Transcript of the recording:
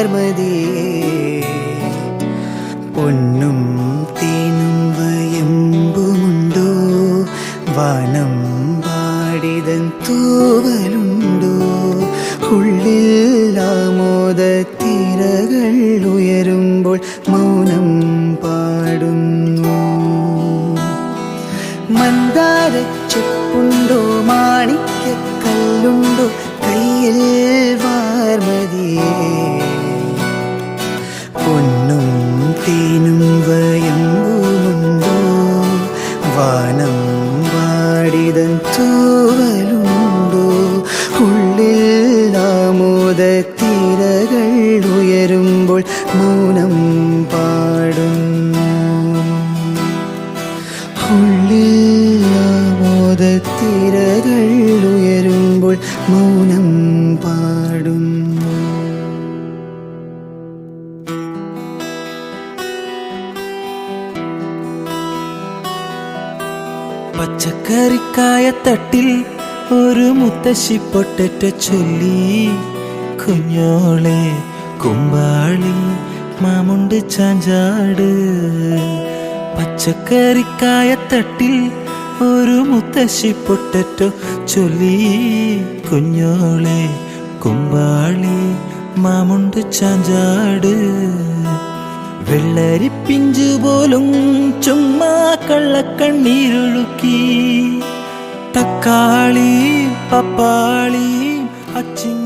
വാർമതിയേ പൊന്നും തേനും വയമ്പുമുണ്ടോ വാനം പാടിതൻ തൂവലുണ്ടോ ഉള്ളിൽ ആമോദ തിരകൾ ഉയരുമ്പോൾ മൗനം പാടുന്നു മന്ദാരച്ചെപ്പുണ്ടോ മാണിക്യക്കല്ലുണ്ടോ കയ്യിൽ വാർമതിയേ പൊന്നും തേനും വയമ്പുമുണ്ടോ വാനം പാടിതൻ തൂവലുണ്ടോ ഉള്ളിൽ ആമോദ തിരകൾ ഉയരുമ്പോൾ മൗനം പാടുന്നു ഉള്ളിൽ ആമോദ തിരകൾ ഉയരുമ്പോൾ മൗനം പാടുന്നു പച്ചക്കറിക്കായത്തട്ടിൽ ഒരു മുത്തശ്ശി പൊട്ടറ്റ ചൊല്ലി കുഞ്ഞോളെ കുമ്പാളി മാമുണ്ട് ചാഞ്ചാട് പച്ചക്കറിക്കായത്തട്ടിൽ ഒരു മുത്തശ്ശി പൊട്ടറ്റോ ചൊല്ലി കുഞ്ഞോളെ കുമ്പാളി മാമുണ്ട് ചാഞ്ചാട് വെള്ളരിപ്പിഞ്ചു പോലും ചുമ്മാ കള്ളക്കണ്ണീരൊഴുക്കി തക്കാളി പപ്പാളി അച്ചിങ്